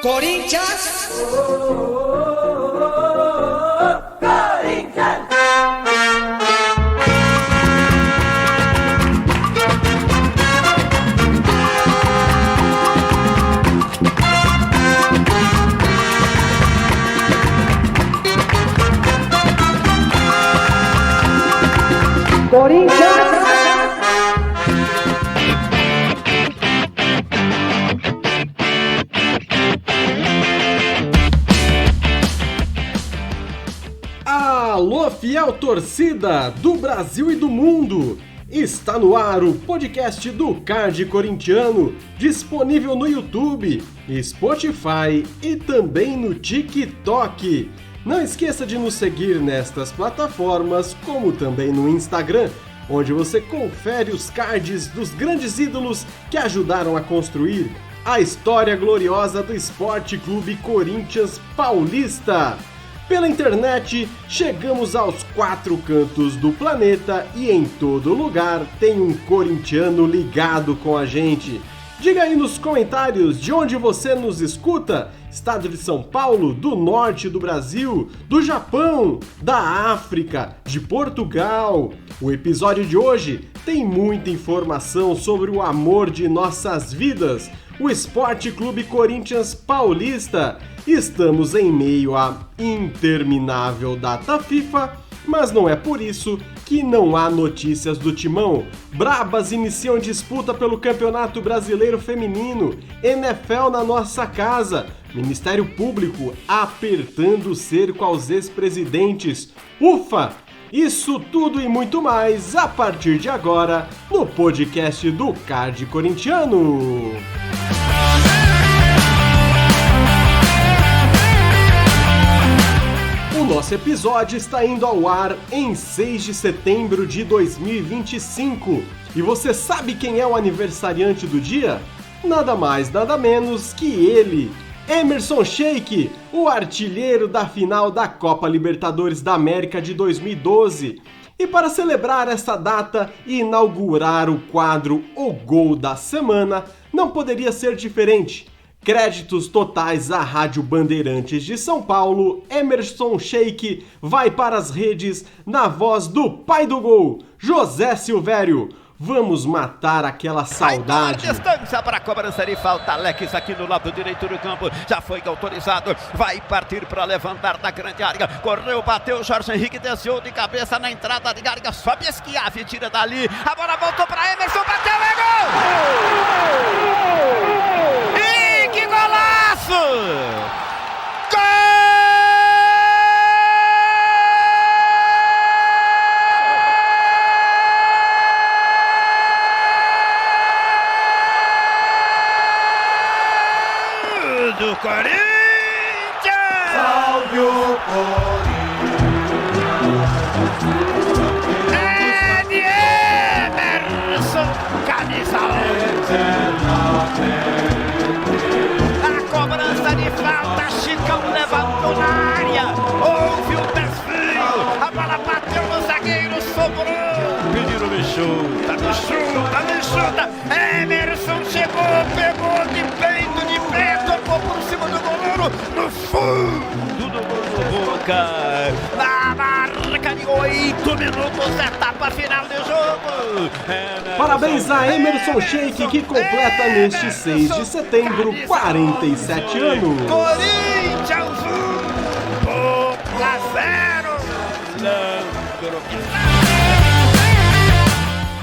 Corinthians! Corinthians! Corinthians! Alô, fiel torcida do Brasil e do mundo! Está no ar o podcast do Card Corintiano, disponível no YouTube, Spotify e também no TikTok. Não esqueça de nos seguir nestas plataformas, como também no Instagram, onde você confere os cards dos grandes ídolos que ajudaram a construir a história gloriosa do Esporte Clube Corinthians Paulista. Pela internet, chegamos aos 4 cantos do planeta e em todo lugar tem um corintiano ligado com a gente. Diga aí nos comentários de onde você nos escuta, estado de São Paulo, do norte do Brasil, do Japão, da África, de Portugal. O episódio de hoje tem muita informação sobre o amor de nossas vidas, o Esporte Clube Corinthians Paulista. Estamos em meio à interminável data FIFA, mas não é por isso que não há notícias do Timão. Brabas iniciam disputa pelo Campeonato Brasileiro Feminino, NFL na nossa casa, Ministério Público apertando o cerco aos ex-presidentes. Ufa! Isso tudo e muito mais a partir de agora no podcast do Card Corintiano. O nosso episódio está indo ao ar em 6 de setembro de 2025. E você sabe quem é o aniversariante do dia? Nada mais, nada menos que ele, Emerson Sheik, o artilheiro da final da Copa Libertadores da América de 2012. E para celebrar essa data e inaugurar o quadro O Gol da Semana, não poderia ser diferente. Créditos totais à Rádio Bandeirantes de São Paulo, Emerson Sheik vai para as redes na voz do pai do gol, José Silvério. Vamos matar aquela saudade. Distância para a cobrança de falta. Alex aqui no lado direito do campo. Já foi autorizado. Vai partir para levantar da grande área. Correu, bateu. Jorge Henrique desceu de cabeça na entrada de área. Sobe Esquiave, tira dali. A bola voltou para Emerson. Bateu, é gol! E que golaço! Gol! Do Corinthians! Salve o Corinthians! É de Emerson, camisa 11. A cobrança de falta, Chicão levantou na área, houve o desvio, a bola bateu no zagueiro, sobrou. Pediram me chuta, me chuta, me chuta. Emerson chegou, pegou de peito, de pé, tocou por cima do goleiro, no fundo do gol do Boca. Na marca de 8 minutos, etapa final do jogo. Parabéns a Emerson Sheik, que completa neste 6 de setembro 47 anos. Corinthians 1, Boca 0.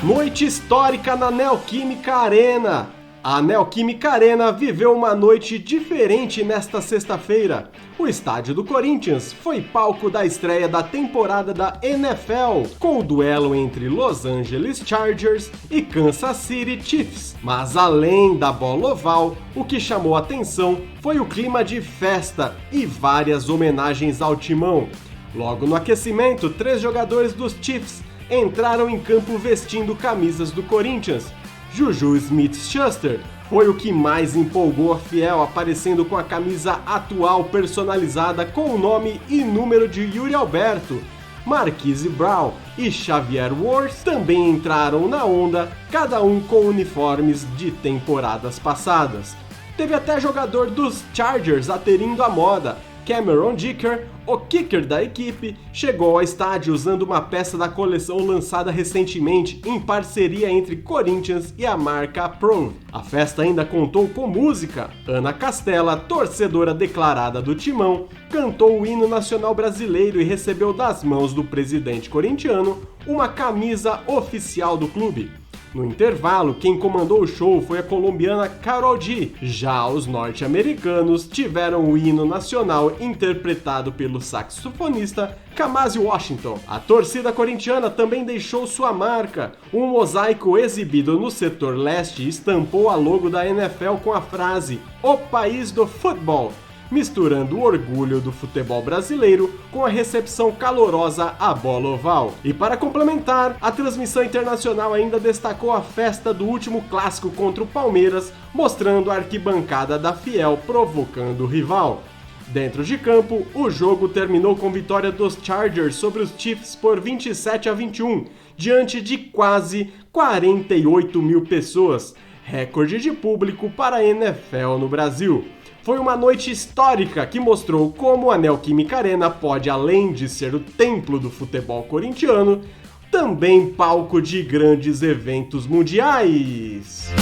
Noite histórica na Neoquímica Arena. A Neoquímica Arena viveu uma noite diferente nesta sexta-feira. O estádio do Corinthians foi palco da estreia da temporada da NFL, com o duelo entre Los Angeles Chargers e Kansas City Chiefs. Mas além da bola oval, o que chamou a atenção foi o clima de festa e várias homenagens ao Timão. Logo no aquecimento, 3 jogadores dos Chiefs entraram em campo vestindo camisas do Corinthians. Juju Smith-Schuster foi o que mais empolgou a fiel, aparecendo com a camisa atual personalizada com o nome e número de Yuri Alberto. Marquise Brown e Xavier Worth também entraram na onda, cada um com uniformes de temporadas passadas. Teve até jogador dos Chargers aterindo à moda. Cameron Dicker, o kicker da equipe, chegou ao estádio usando uma peça da coleção lançada recentemente em parceria entre Corinthians e a marca Pro. A festa ainda contou com música. Ana Castela, torcedora declarada do Timão, cantou o hino nacional brasileiro e recebeu das mãos do presidente corintiano uma camisa oficial do clube. No intervalo, quem comandou o show foi a colombiana Karol G. Já os norte-americanos tiveram o hino nacional interpretado pelo saxofonista Kamasi Washington. A torcida corintiana também deixou sua marca. Um mosaico exibido no setor leste estampou a logo da NFL com a frase "O país do futebol", misturando o orgulho do futebol brasileiro com a recepção calorosa à bola oval. E para complementar, a transmissão internacional ainda destacou a festa do último clássico contra o Palmeiras, mostrando a arquibancada da Fiel provocando o rival. Dentro de campo, o jogo terminou com vitória dos Chargers sobre os Chiefs por 27-21, diante de quase 48 mil pessoas, recorde de público para a NFL no Brasil. Foi uma noite histórica que mostrou como a Neoquímica Arena pode, além de ser o templo do futebol corintiano, também palco de grandes eventos mundiais.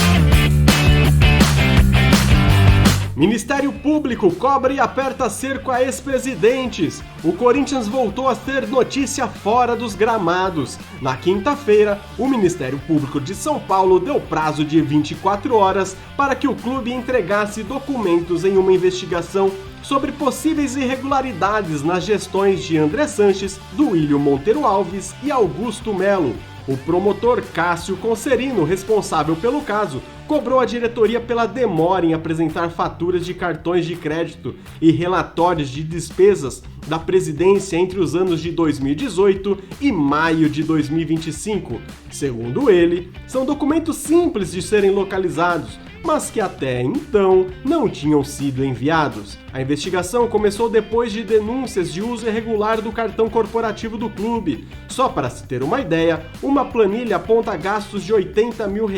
Ministério Público cobra e aperta cerco a ex-presidentes. O Corinthians voltou a ser notícia fora dos gramados. Na quinta-feira, o Ministério Público de São Paulo deu prazo de 24 horas para que o clube entregasse documentos em uma investigação sobre possíveis irregularidades nas gestões de André Sanches, Duílio Monteiro Alves e Augusto Melo. O promotor Cássio Concerino, responsável pelo caso, cobrou a diretoria pela demora em apresentar faturas de cartões de crédito e relatórios de despesas da presidência entre os anos de 2018 e maio de 2025. Segundo ele, são documentos simples de serem localizados, mas que até então não tinham sido enviados. A investigação começou depois de denúncias de uso irregular do cartão corporativo do clube. Só para se ter uma ideia, uma planilha aponta gastos de R$80 mil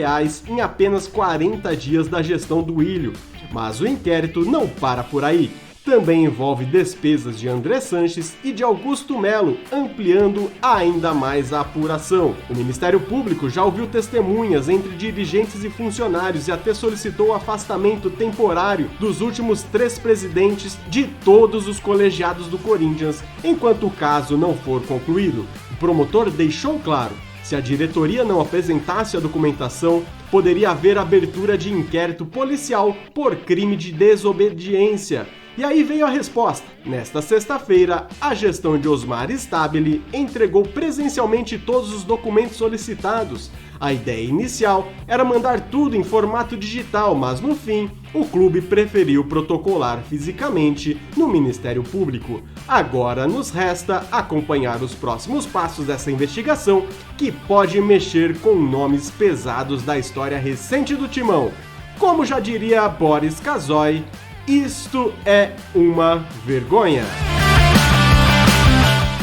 em apenas 40 dias da gestão do Duílio. Mas o inquérito não para por aí. Também envolve despesas de André Sanches e de Augusto Melo, ampliando ainda mais a apuração. O Ministério Público já ouviu testemunhas entre dirigentes e funcionários e até solicitou o afastamento temporário dos últimos 3 presidentes de todos os colegiados do Corinthians, enquanto o caso não for concluído. O promotor deixou claro: se a diretoria não apresentasse a documentação, poderia haver abertura de inquérito policial por crime de desobediência. E aí veio a resposta. Nesta sexta-feira, a gestão de Osmar Stabile entregou presencialmente todos os documentos solicitados. A ideia inicial era mandar tudo em formato digital, mas no fim, o clube preferiu protocolar fisicamente no Ministério Público. Agora nos resta acompanhar os próximos passos dessa investigação, que pode mexer com nomes pesados da história recente do Timão. Como já diria Boris Casoy, isto é uma vergonha.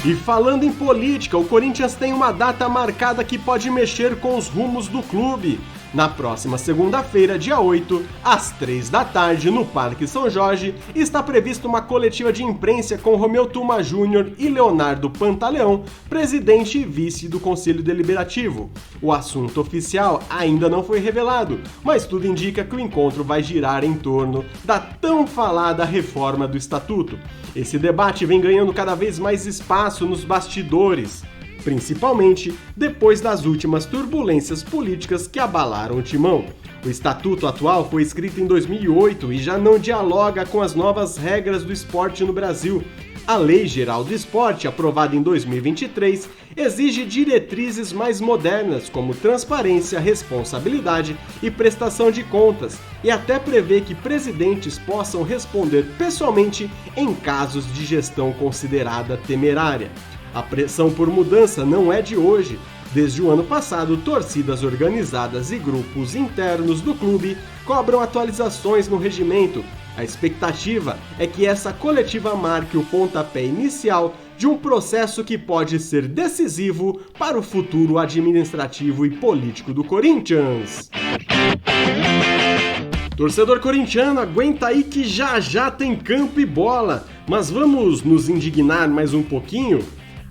E falando em política, o Corinthians tem uma data marcada que pode mexer com os rumos do clube. Na próxima segunda-feira, dia 8, às 3 da tarde, no Parque São Jorge, está prevista uma coletiva de imprensa com Romeu Tuma Júnior e Leonardo Pantaleão, presidente e vice do Conselho Deliberativo. O assunto oficial ainda não foi revelado, mas tudo indica que o encontro vai girar em torno da tão falada reforma do Estatuto. Esse debate vem ganhando cada vez mais espaço nos bastidores, principalmente depois das últimas turbulências políticas que abalaram o Timão. O estatuto atual foi escrito em 2008 e já não dialoga com as novas regras do esporte no Brasil. A Lei Geral do Esporte, aprovada em 2023, exige diretrizes mais modernas, como transparência, responsabilidade e prestação de contas, e até prevê que presidentes possam responder pessoalmente em casos de gestão considerada temerária. A pressão por mudança não é de hoje. Desde o ano passado, torcidas organizadas e grupos internos do clube cobram atualizações no regimento. A expectativa é que essa coletiva marque o pontapé inicial de um processo que pode ser decisivo para o futuro administrativo e político do Corinthians. Torcedor corintiano, aguenta aí que já tem campo e bola, mas vamos nos indignar mais um pouquinho?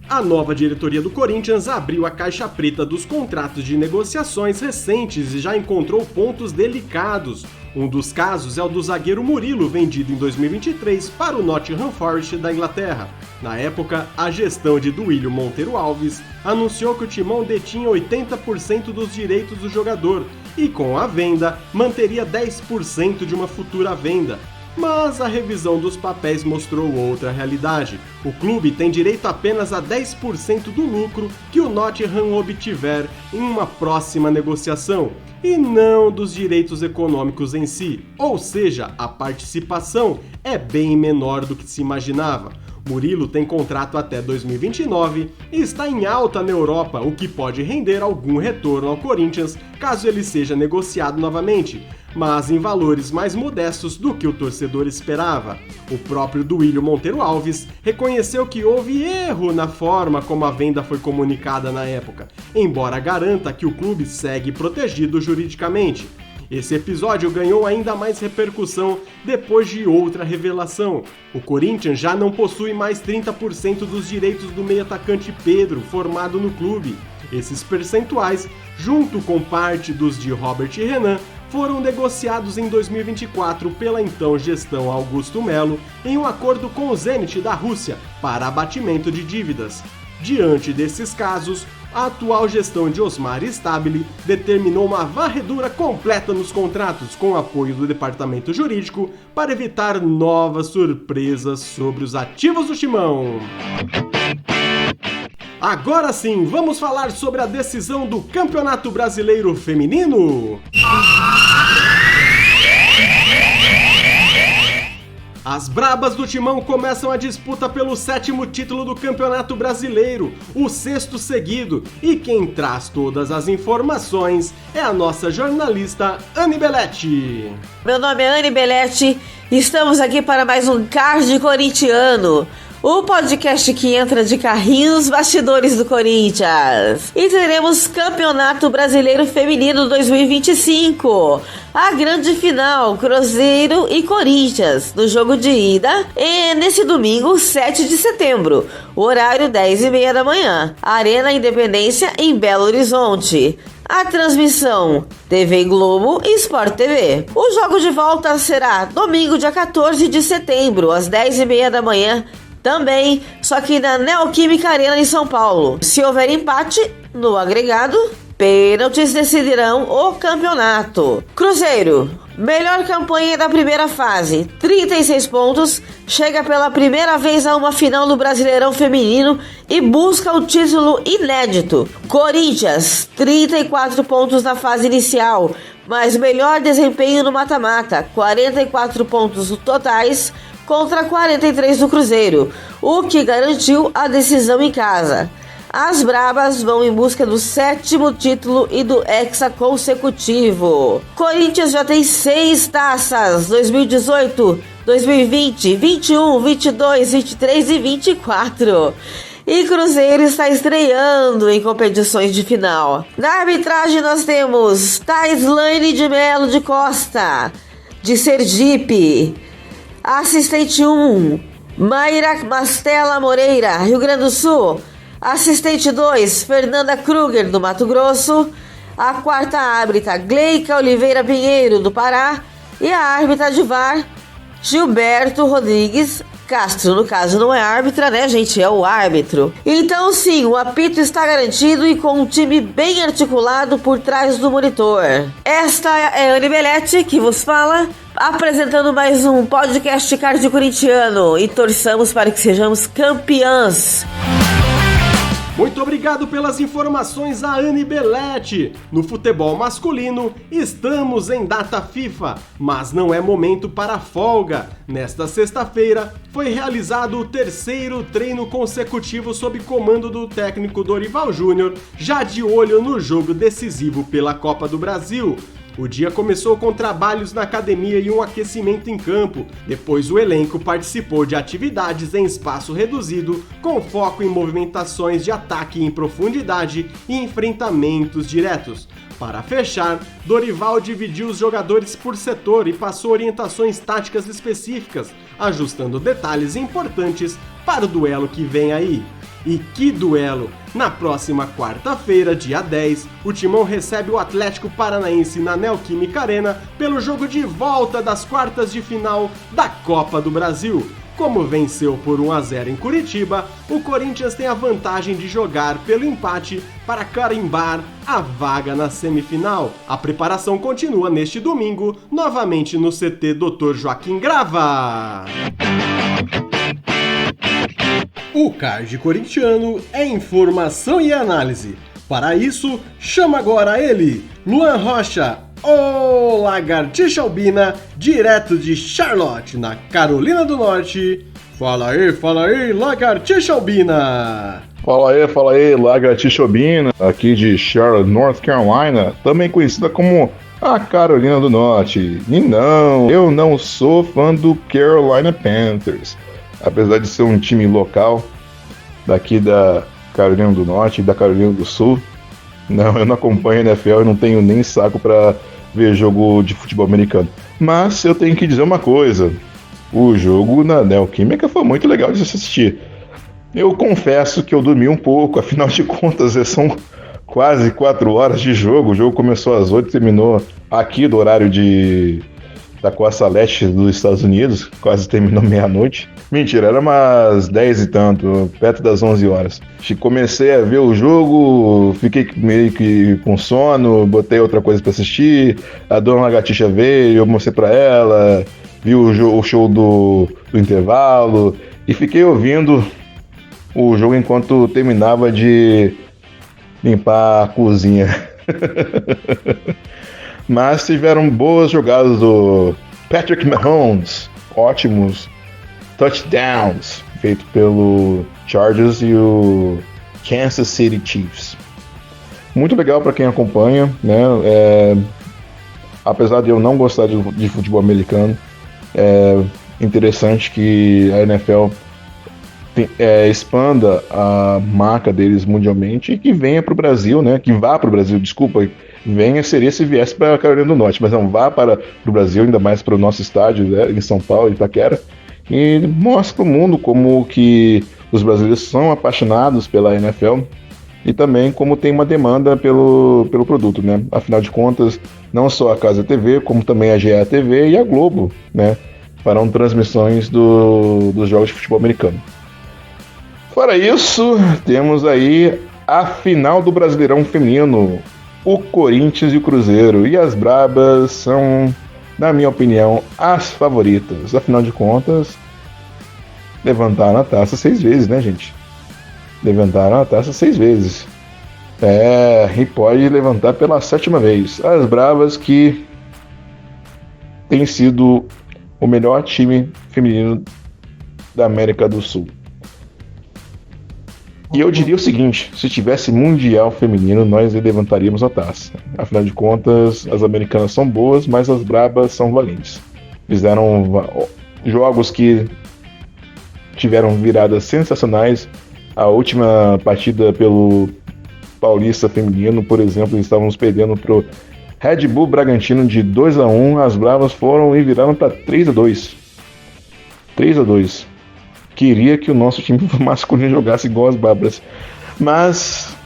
A nova diretoria do Corinthians abriu a caixa preta dos contratos de negociações recentes e já encontrou pontos delicados. Um dos casos é o do zagueiro Murilo, vendido em 2023 para o Nottingham Forest da Inglaterra. Na época, a gestão de Duílio Monteiro Alves anunciou que o Timão detinha 80% dos direitos do jogador e, com a venda, manteria 10% de uma futura venda. Mas a revisão dos papéis mostrou outra realidade. O clube tem direito apenas a 10% do lucro que o Nottingham obtiver em uma próxima negociação, e não dos direitos econômicos em si. Ou seja, a participação é bem menor do que se imaginava. Murilo tem contrato até 2029 e está em alta na Europa, o que pode render algum retorno ao Corinthians caso ele seja negociado novamente, mas em valores mais modestos do que o torcedor esperava. O próprio Duílio Monteiro Alves reconheceu que houve erro na forma como a venda foi comunicada na época, embora garanta que o clube segue protegido juridicamente. Esse episódio ganhou ainda mais repercussão depois de outra revelação. O Corinthians já não possui mais 30% dos direitos do meio-atacante Pedro, formado no clube. Esses percentuais, junto com parte dos de Robert e Renan, foram negociados em 2024 pela então gestão Augusto Melo em um acordo com o Zenit da Rússia para abatimento de dívidas. Diante desses casos, a atual gestão de Osmar Stabile determinou uma varredura completa nos contratos com apoio do departamento jurídico para evitar novas surpresas sobre os ativos do Timão. Agora sim, vamos falar sobre a decisão do Campeonato Brasileiro Feminino? As brabas do Timão começam a disputa pelo 7º título do Campeonato Brasileiro, o 6º seguido, e quem traz todas as informações é a nossa jornalista Anne Belletti. Meu nome é Anne Belletti e estamos aqui para mais um Card Corintiano, o podcast que entra de carrinho nos bastidores do Corinthians. E teremos Campeonato Brasileiro Feminino 2025, a grande final, Cruzeiro e Corinthians, no jogo de ida, e nesse domingo, 7 de setembro, horário 10h30 da manhã, Arena Independência em Belo Horizonte. A transmissão TV Globo e Sport TV. O jogo de volta será domingo, dia 14 de setembro, às 10h30 da manhã, também, só que na Neoquímica Arena em São Paulo. Se houver empate no agregado, pênaltis decidirão o campeonato. Cruzeiro, melhor campanha da primeira fase, 36 pontos, chega pela primeira vez a uma final do Brasileirão Feminino e busca o título inédito. Corinthians, 34 pontos na fase inicial, mas melhor desempenho no mata-mata, 44 pontos totais, contra 43 do Cruzeiro, o que garantiu a decisão em casa. As brabas vão em busca do 7º título e do hexa consecutivo. Corinthians já tem 6 taças, 2018, 2020, 21, 22, 23 e 24. E Cruzeiro está estreando em competições de final. Na arbitragem nós temos Taislane de Melo de Costa, de Sergipe. Assistente 1, Mayra Mastella Moreira, Rio Grande do Sul. Assistente 2, Fernanda Kruger, do Mato Grosso. A quarta árbitra, Gleica Oliveira Pinheiro, do Pará. E a árbitra de VAR, Gilberto Rodrigues Castro. No caso não é árbitra, né, gente? É o árbitro. Então sim, o apito está garantido e com um time bem articulado por trás do monitor. Esta é a Anne Belletti que vos fala, apresentando mais um podcast Card Corintiano, e torçamos para que sejamos campeãs. Muito obrigado pelas informações a Anne Belletti. No futebol masculino, estamos em data FIFA, mas não é momento para folga. Nesta sexta-feira, foi realizado o 3º treino consecutivo sob comando do técnico Dorival Júnior, já de olho no jogo decisivo pela Copa do Brasil. O dia começou com trabalhos na academia e um aquecimento em campo. Depois o elenco participou de atividades em espaço reduzido, com foco em movimentações de ataque em profundidade e enfrentamentos diretos. Para fechar, Dorival dividiu os jogadores por setor e passou orientações táticas específicas, ajustando detalhes importantes para o duelo que vem aí. E que duelo! Na próxima quarta-feira, dia 10, o Timão recebe o Atlético Paranaense na Neoquímica Arena pelo jogo de volta das quartas de final da Copa do Brasil. Como venceu por 1-0 em Curitiba, o Corinthians tem a vantagem de jogar pelo empate para carimbar a vaga na semifinal. A preparação continua neste domingo, novamente no CT Dr. Joaquim Grava. O Card Corintiano é informação e análise. Para isso, chama agora ele, Luan Rocha, o Lagartixa Albina, direto de Charlotte, na Carolina do Norte. Fala aí, Lagartixa Albina. Fala aí, Lagartixa Albina, aqui de Charlotte, North Carolina, também conhecida como a Carolina do Norte. E não, eu não sou fã do Carolina Panthers, apesar de ser um time local daqui da Carolina do Norte e da Carolina do Sul. Não, eu não acompanho a NFL, eu não tenho nem saco pra ver jogo de futebol americano. Mas eu tenho que dizer uma coisa, o jogo na Neoquímica foi muito legal de assistir. Eu confesso que eu dormi um pouco, afinal de contas são quase 4 horas de jogo. O jogo começou às 8 e terminou aqui do horário da costa leste dos Estados Unidos, quase terminou meia-noite. Mentira, era umas 10 e tanto, perto das 11 horas. Comecei a ver o jogo, fiquei meio que com sono, botei outra coisa pra assistir, a dona Lagartixa veio, eu mostrei pra ela, vi o show do intervalo e fiquei ouvindo o jogo enquanto terminava de limpar a cozinha. Mas tiveram boas jogadas do Patrick Mahomes, ótimos touchdowns feito pelo Chargers e o Kansas City Chiefs. Muito legal para quem acompanha, né? Apesar de eu não gostar de futebol americano, é interessante que a NFL expanda a marca deles mundialmente e que venha para o Brasil, né? Que vá para o Brasil, desculpa, venha seria se viesse para a Carolina do Norte, mas não vá para o Brasil, ainda mais para o nosso estádio, né, em São Paulo, Itaquera, e mostra para o mundo como que os brasileiros são apaixonados pela NFL e também como tem uma demanda pelo produto, né? Afinal de contas, não só a Casa TV, como também a GA TV e a Globo, né, farão transmissões dos jogos de futebol americano. Fora isso, temos aí a final do Brasileirão Feminino, o Corinthians e o Cruzeiro, e as brabas são, na minha opinião, as favoritas. Afinal de contas, levantaram a taça 6 vezes, né, gente? Levantaram a taça 6 vezes. E pode levantar pela 7ª vez. As brabas que tem sido o melhor time feminino da América do Sul. E eu diria o seguinte, se tivesse Mundial Feminino, nós levantaríamos a taça. Afinal de contas, as americanas são boas, mas as brabas são valentes. Fizeram jogos que tiveram viradas sensacionais. A última partida pelo Paulista Feminino, por exemplo, estávamos perdendo pro Red Bull Bragantino de 2-1. As bravas foram e viraram para 3-2. 3-2. Queria que o nosso time masculino jogasse igual as bárbas. Mas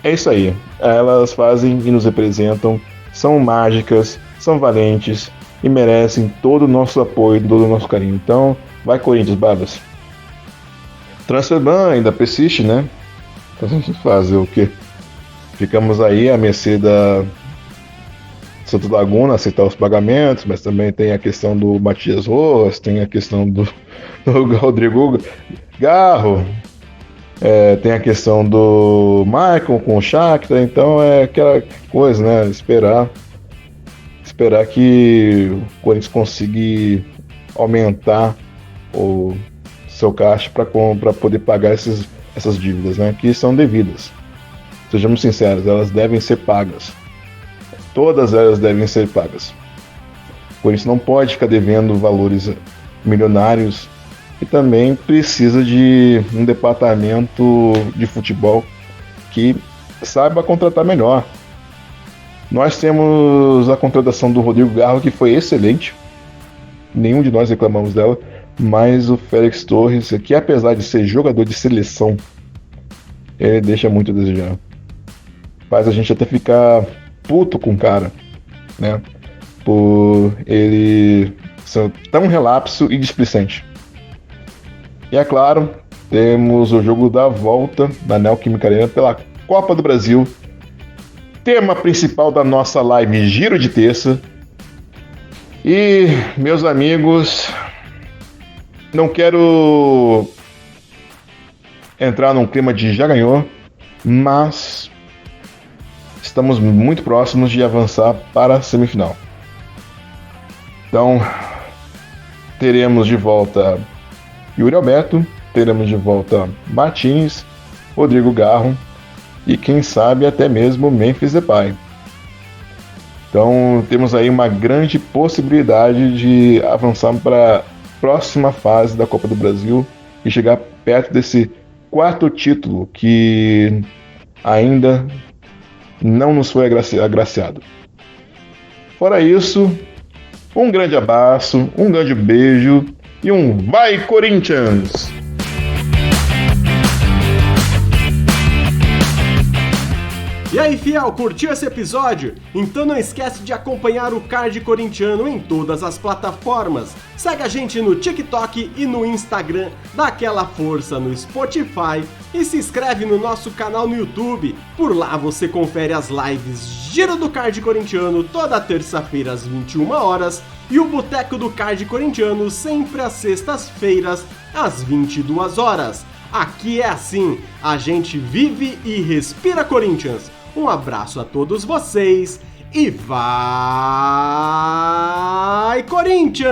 é isso aí. Elas fazem e nos representam. São mágicas, são valentes e merecem todo o nosso apoio, todo o nosso carinho. Então, vai Corinthians, barbas. Transferban ainda persiste, né? Fazer o quê? Ficamos aí à mercê da Santos Laguna, aceitar os pagamentos, mas também tem a questão do Matias Rojas, tem a questão do Rodrigo Garro, tem a questão do Maicon com o Shakhtar, então é aquela coisa, né? Esperar que o Corinthians consiga aumentar o seu caixa para poder pagar essas dívidas, né? Que são devidas. Sejamos sinceros, elas devem ser pagas. Todas elas devem ser pagas. O Corinthians não pode ficar devendo valores milionários e também precisa de um departamento de futebol que saiba contratar melhor. Nós temos a contratação do Rodrigo Garro, que foi excelente. Nenhum de nós reclamamos dela. Mas o Félix Torres, que apesar de ser jogador de seleção, ele deixa muito a desejar. Faz a gente até ficar puto com o cara, né? Por ele ser tão relapso e displicente. E é claro, temos o jogo da volta da Neoquímica Arena pela Copa do Brasil. Tema principal da nossa live, Giro de Terça. E, meus amigos, não quero entrar num clima de já ganhou, mas estamos muito próximos de avançar para a semifinal. Então, teremos de volta Yuri Alberto, teremos de volta Martins, Rodrigo Garro e quem sabe até mesmo Memphis Depay. Então, temos aí uma grande possibilidade de avançar para a próxima fase da Copa do Brasil e chegar perto desse quarto título que ainda não nos foi agraciado. Fora isso, um grande abraço, um grande beijo e um Vai Corinthians! E aí, fiel, curtiu esse episódio? Então não esquece de acompanhar o Card Corintiano em todas as plataformas. Segue a gente no TikTok e no Instagram, dá aquela força no Spotify e se inscreve no nosso canal no YouTube. Por lá você confere as lives Giro do Card Corintiano toda terça-feira às 21 horas e o Boteco do Card Corintiano sempre às sextas-feiras às 22 horas. Aqui é assim, a gente vive e respira Corinthians. Um abraço a todos vocês e vai Corinthians!